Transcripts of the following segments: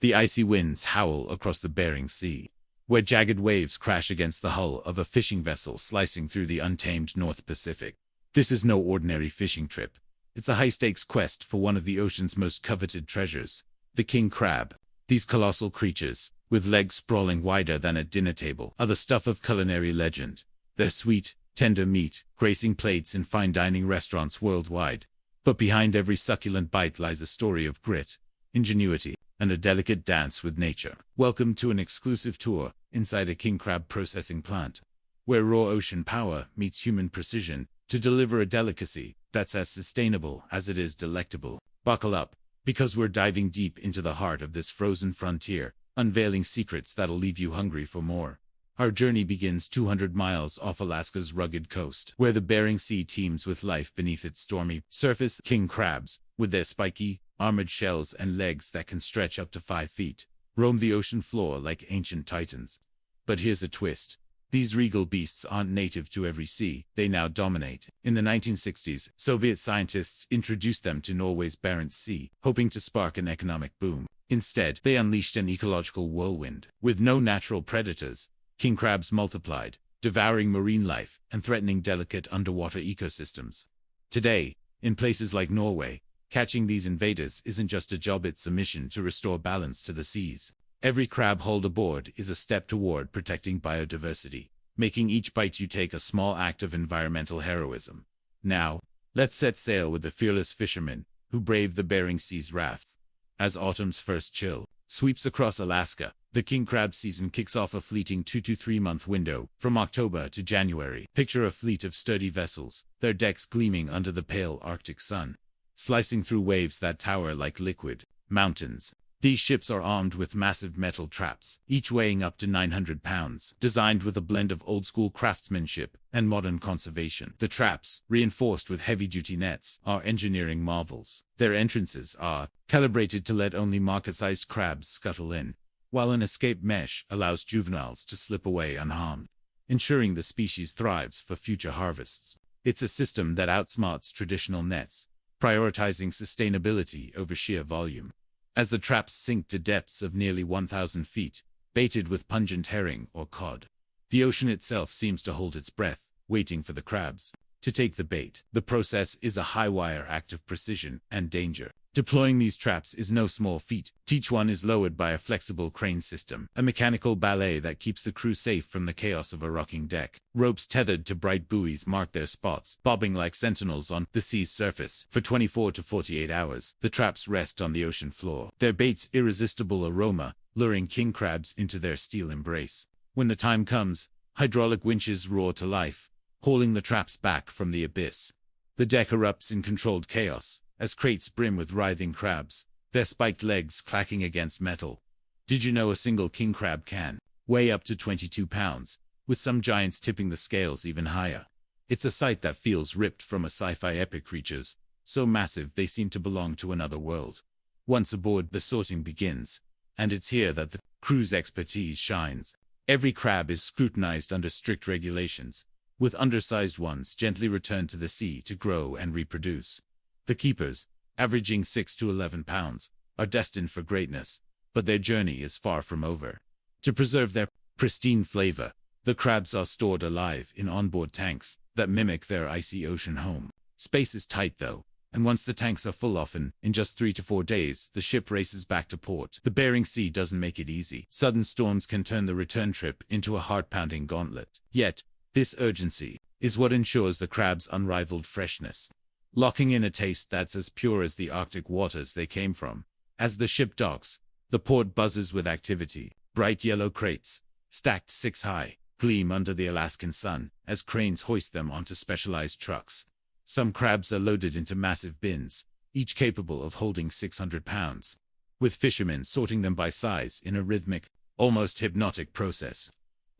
The icy winds howl across the Bering Sea, where jagged waves crash against the hull of a fishing vessel slicing through the untamed North Pacific. This is no ordinary fishing trip. It's a high-stakes quest for one of the ocean's most coveted treasures, the king crab. These colossal creatures, with legs sprawling wider than a dinner table, are the stuff of culinary legend. Their sweet, tender meat, gracing plates in fine dining restaurants worldwide. But behind every succulent bite lies a story of grit, ingenuity, and a delicate dance with nature. Welcome to an exclusive tour inside a king crab processing plant, where raw ocean power meets human precision to deliver a delicacy that's as sustainable as it is delectable. Buckle up, because we're diving deep into the heart of this frozen frontier, unveiling secrets that'll leave you hungry for more. Our journey begins 200 miles off Alaska's rugged coast, where the Bering Sea teems with life beneath its stormy surface. King crabs, with their spiky, armored shells and legs that can stretch up to 5 feet, roam the ocean floor like ancient titans. But here's a twist. These regal beasts aren't native to every sea, they now dominate. In the 1960s, Soviet scientists introduced them to Norway's Barents Sea, hoping to spark an economic boom. Instead, they unleashed an ecological whirlwind. With no natural predators, king crabs multiplied, devouring marine life and threatening delicate underwater ecosystems. Today, in places like Norway, catching these invaders isn't just a job, it's a mission to restore balance to the seas. Every crab hauled aboard is a step toward protecting biodiversity, making each bite you take a small act of environmental heroism. Now, let's set sail with the fearless fishermen who brave the Bering Sea's wrath. As autumn's first chill sweeps across Alaska, the king crab season kicks off a fleeting 2 to 3 month window, from October to January. Picture a fleet of sturdy vessels, their decks gleaming under the pale Arctic sun, slicing through waves that tower like liquid mountains. These ships are armed with massive metal traps, each weighing up to 900 pounds, designed with a blend of old-school craftsmanship and modern conservation. The traps, reinforced with heavy-duty nets, are engineering marvels. Their entrances are calibrated to let only market-sized crabs scuttle in, while an escape mesh allows juveniles to slip away unharmed, ensuring the species thrives for future harvests. It's a system that outsmarts traditional nets, prioritizing sustainability over sheer volume. As the traps sink to depths of nearly 1,000 feet, baited with pungent herring or cod, the ocean itself seems to hold its breath, waiting for the crabs to take the bait. The process is a high-wire act of precision and danger. Deploying these traps is no small feat. Each one is lowered by a flexible crane system, a mechanical ballet that keeps the crew safe from the chaos of a rocking deck. Ropes tethered to bright buoys mark their spots, bobbing like sentinels on the sea's surface. For 24 to 48 hours, the traps rest on the ocean floor, their bait's irresistible aroma luring king crabs into their steel embrace. When the time comes, hydraulic winches roar to life, hauling the traps back from the abyss. The deck erupts in controlled chaos, as crates brim with writhing crabs, their spiked legs clacking against metal. Did you know a single king crab can weigh up to 22 pounds, with some giants tipping the scales even higher? It's a sight that feels ripped from a sci-fi epic. Creatures so massive they seem to belong to another world. Once aboard, the sorting begins, and it's here that the crew's expertise shines. Every crab is scrutinized under strict regulations, with undersized ones gently returned to the sea to grow and reproduce. The keepers, averaging 6 to 11 pounds, are destined for greatness, but their journey is far from over. To preserve their pristine flavor, the crabs are stored alive in onboard tanks that mimic their icy ocean home. Space is tight though, and once the tanks are full, often in just 3 to 4 days, the ship races back to port. The Bering Sea doesn't make it easy. Sudden storms can turn the return trip into a heart-pounding gauntlet. Yet, this urgency is what ensures the crab's unrivaled freshness, locking in a taste that's as pure as the Arctic waters they came from. As the ship docks, the port buzzes with activity. Bright yellow crates, stacked 6 high, gleam under the Alaskan sun as cranes hoist them onto specialized trucks. Some crabs are loaded into massive bins, each capable of holding 600 pounds, with fishermen sorting them by size in a rhythmic, almost hypnotic process.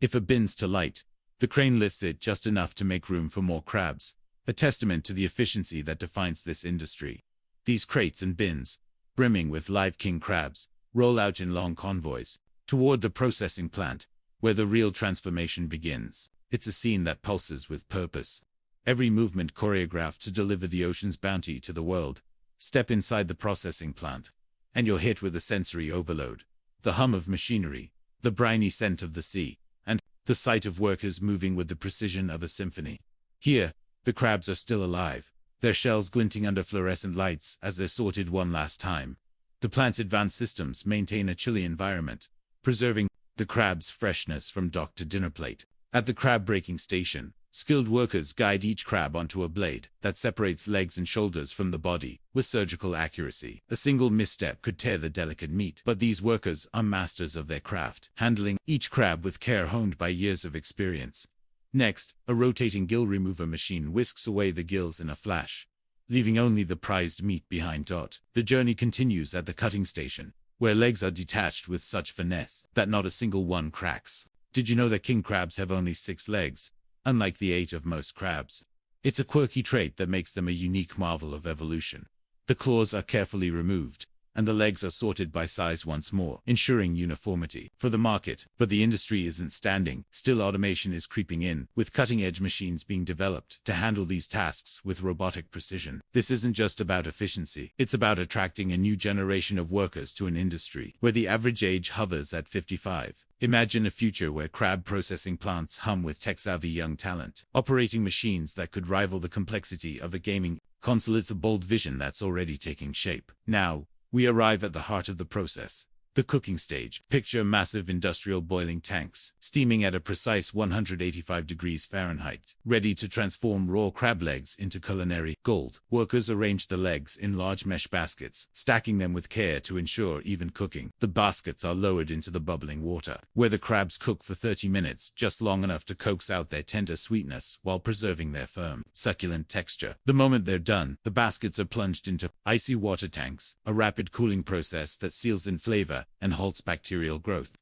If a bin's too light, the crane lifts it just enough to make room for more crabs, a testament to the efficiency that defines this industry. These crates and bins, brimming with live king crabs, roll out in long convoys toward the processing plant, where the real transformation begins. It's a scene that pulses with purpose, every movement choreographed to deliver the ocean's bounty to the world. Step inside the processing plant, and you're hit with a sensory overload. the hum of machinery, the briny scent of the sea, and the sight of workers moving with the precision of a symphony. Here, the crabs are still alive, their shells glinting under fluorescent lights as they're sorted one last time. The plant's advanced systems maintain a chilly environment, preserving the crab's freshness from dock to dinner plate. At the crab breaking station, skilled workers guide each crab onto a blade that separates legs and shoulders from the body with surgical accuracy. A single misstep could tear the delicate meat, but these workers are masters of their craft, handling each crab with care honed by years of experience. Next, a rotating gill remover machine whisks away the gills in a flash, leaving only the prized meat behind. The journey continues at the cutting station, where legs are detached with such finesse that not a single one cracks. Did you know that king crabs have only 6 legs, unlike the 8 of most crabs? It's a quirky trait that makes them a unique marvel of evolution. The claws are carefully removed, and the legs are sorted by size once more, ensuring uniformity for the market. But the industry isn't standing still. Automation is creeping in, with cutting-edge machines being developed to handle these tasks with robotic precision. This isn't just about efficiency, it's about attracting a new generation of workers to an industry where the average age hovers at 55. Imagine a future where crab processing plants hum with tech-savvy young talent, operating machines that could rival the complexity of a gaming console. It's a bold vision that's already taking shape. Now, we arrive at the heart of the process, the cooking stage. Picture massive industrial boiling tanks, steaming at a precise 185 degrees Fahrenheit, ready to transform raw crab legs into culinary gold. Workers arrange the legs in large mesh baskets, stacking them with care to ensure even cooking. The baskets are lowered into the bubbling water, where the crabs cook for 30 minutes, just long enough to coax out their tender sweetness while preserving their firm, succulent texture. The moment they're done, the baskets are plunged into icy water tanks, a rapid cooling process that seals in flavor and halts bacterial growth.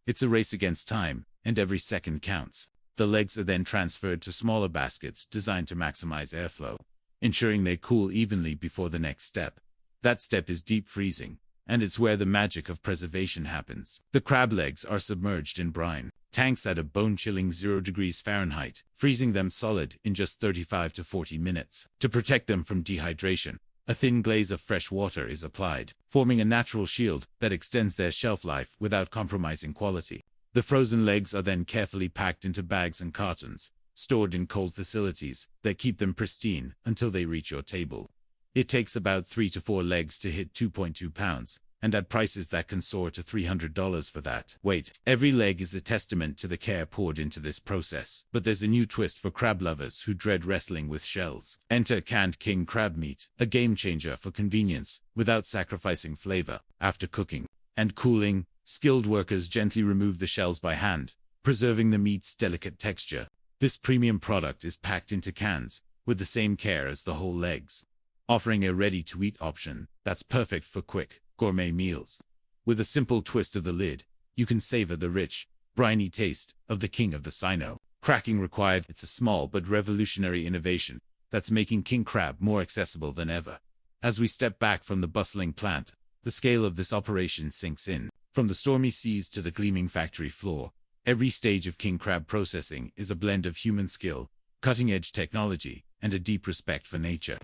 It's a race against time, and every second counts. The legs are then transferred to smaller baskets designed to maximize airflow, ensuring they cool evenly before the next step. That step is deep freezing, and it's where the magic of preservation happens. The crab legs are submerged in brine tanks at a bone-chilling 0 degrees Fahrenheit, freezing them solid in just 35 to 40 minutes. To protect them from dehydration, a thin glaze of fresh water is applied, forming a natural shield that extends their shelf life without compromising quality. The frozen legs are then carefully packed into bags and cartons, stored in cold facilities that keep them pristine until they reach your table. It takes about 3 to 4 legs to hit 2.2 pounds, and at prices that can soar to $300 for that. Wait, every leg is a testament to the care poured into this process. But there's a new twist for crab lovers who dread wrestling with shells. Enter canned king crab meat, a game changer for convenience, without sacrificing flavor. After cooking and cooling, skilled workers gently remove the shells by hand, preserving the meat's delicate texture. This premium product is packed into cans, with the same care as the whole legs, offering a ready-to-eat option that's perfect for quick, gourmet meals. With a simple twist of the lid, you can savor the rich, briny taste of the king of the sea. No cracking required. It's a small but revolutionary innovation that's making king crab more accessible than ever. As we step back from the bustling plant, the scale of this operation sinks in. From the stormy seas to the gleaming factory floor, every stage of king crab processing is a blend of human skill, cutting-edge technology, and a deep respect for nature.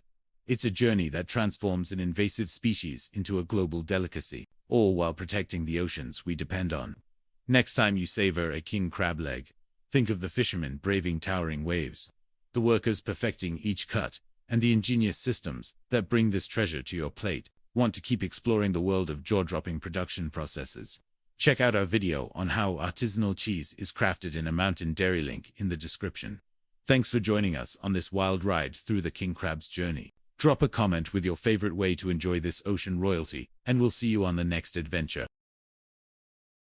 It's a journey that transforms an invasive species into a global delicacy, all while protecting the oceans we depend on. Next time you savor a king crab leg, think of the fishermen braving towering waves, the workers perfecting each cut, and the ingenious systems that bring this treasure to your plate. Want to keep exploring the world of jaw-dropping production processes? Check out our video on how artisanal cheese is crafted in a mountain dairy, link in the description. Thanks for joining us on this wild ride through the king crab's journey. Drop a comment with your favorite way to enjoy this ocean royalty, and we'll see you on the next adventure.